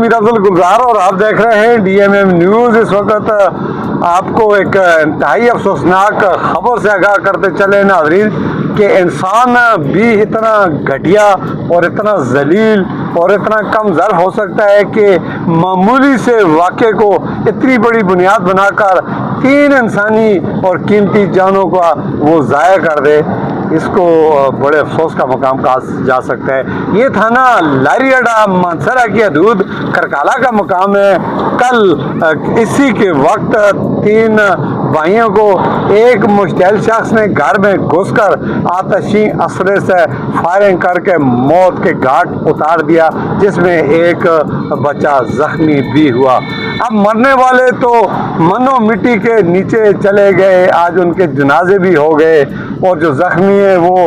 امیر افضل گلزار اور آپ دیکھ رہے ہیں DMM نیوز۔ اس وقت آپ کو ایک انتہائی افسوسناک خبر سے آگاہ کرتے چلے ناظرین کہ انسان بھی اتنا گھٹیا اور اتنا ذلیل اور اتنا کم ظرف ہو سکتا ہے کہ معمولی سے واقعے کو اتنی بڑی بنیاد بنا کر 3 انسانی اور قیمتی جانوں کا وہ ضائع کر دے۔ اس کو بڑے افسوس کا مقام کہا جا سکتا ہے۔ یہ تھانہ لاری اڈا مانسہرہ کی حدود کرکالہ کا مقام ہے۔ کل اسی کے وقت 3 بھائیوں کو ایک مشتعل شخص نے گھر میں گھس کر آتشی اسلحے سے فائرنگ کر کے موت کے گھاٹ اتار دیا، جس میں ایک بچہ زخمی بھی ہوا۔ اب مرنے والے تو منو مٹی کے نیچے چلے گئے، آج ان کے جنازے بھی ہو گئے، اور جو زخمی ہے وہ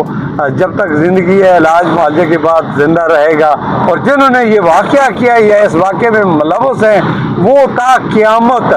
جب تک زندگی ہے علاج معالجے کے بعد زندہ رہے گا، اور جنہوں نے یہ واقعہ کیا یا اس واقعے میں ملوث ہیں وہ تا قیامت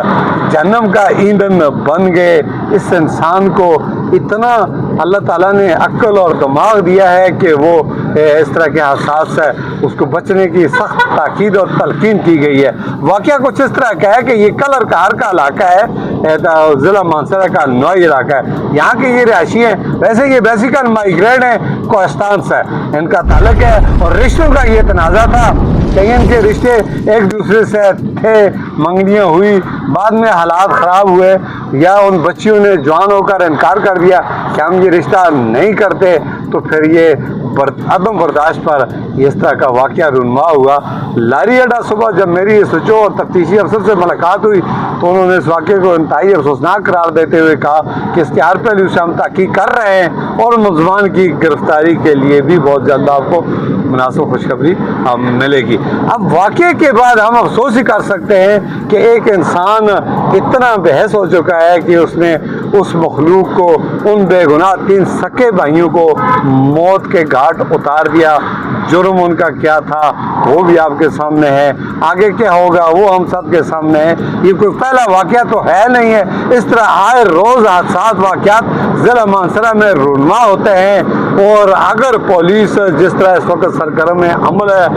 جہنم کا ایندھن بن گئے۔ اس انسان کو اتنا اللہ تعالیٰ نے عقل اور دماغ دیا ہے کہ وہ اس طرح کے حادثات سے اس کو بچنے کی سخت تاکید اور تلقین کی گئی ہے۔ واقعہ کچھ اس طرح کا ہے کہ یہ کلر کہار کا علاقہ ہے، ضلع مانسہرہ کا نوئی علاقہ ہے۔ یہاں کے یہ رہائشی ہیں، ویسے یہ بیسیکل مائیگریٹ ہیں، کوہستان سے ان کا تعلق ہے، اور رشتوں کا یہ تنازع تھا کہ ان کے رشتے ایک دوسرے سے تھے، منگنیاں ہوئی، بعد میں حالات خراب ہوئے یا ان بچیوں نے جوان ہو کر انکار کر دیا کہ ہم یہ رشتہ نہیں کرتے، تو پھر یہ عدم برداشت پر اس طرح کا واقعہ رونما ہوا۔ لاری اڈا صبح جب میری SHO اور تفتیشی افسر سے ملاقات ہوئی تو انہوں نے اس واقعے کو انتہائی افسوسناک قرار دیتے ہوئے کہا کہ اس کے ہر پہلو سے ہم تحقیق کر رہے ہیں اور ملزمان کی گرفتاری کے لیے بھی بہت جلد آپ کو مناسب خوشخبری ملے گی۔ اب واقعے کے بعد ہم افسوس ہی کر سکتے ہیں کہ ایک انسان اتنا بحث ہو چکا ہے کہ اس نے اس مخلوق کو، ان بے گناہ 3 سکے بھائیوں کو موت کے گھاٹ اتار دیا۔ جرم ان کا کیا تھا وہ بھی آپ کے سامنے ہے، آگے کیا ہوگا وہ ہم سب کے سامنے ہے۔ یہ کوئی پہلا واقعہ تو ہے نہیں ہے، اس طرح آئے روز حادثات واقعات ضلع مانسہرہ میں رونما ہوتے ہیں، اور اگر پولیس جس طرح اس وقت سرگرم عمل ہے،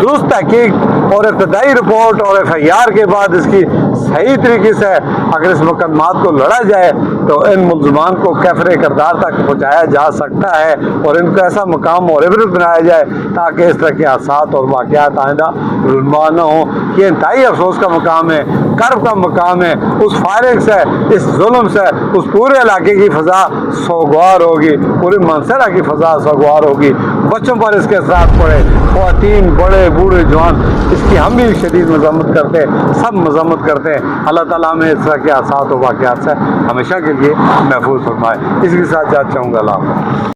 درست تحقیق اور ابتدائی رپورٹ اور FIR کے بعد اس کی صحیح طریقے سے اگر اس مقدمات کو لڑا جائے تو ان ملزمان کو کیفر کردار تک پہنچایا جا سکتا ہے، اور ان کو ایسا مقام اور عبرت بنایا جائے تاکہ اس طرح کے حادثات اور واقعات آئندہ رونما نہ ہوں۔ یہ انتہائی افسوس کا مقام ہے، کرب کا مقام ہے۔ اس فائرنگ سے، اس ظلم سے اس پورے علاقے کی فضا سوگوار ہوگی، پورے مانسہرہ کی فضا سوگوار ہوگی، بچوں پر اس کے اثرات پڑے، خواتین، بڑے، بوڑھے، جوان، اس کی ہم بھی شدید مذمت کرتے ہیں، سب مذمت کرتے ہیں۔ اللہ تعالیٰ ہمیں اس طرح کے حادثات و واقعات سے ہمیشہ کے لیے محفوظ فرمائے۔ اسی کے ساتھ چاہوں گا اللہ حافظ۔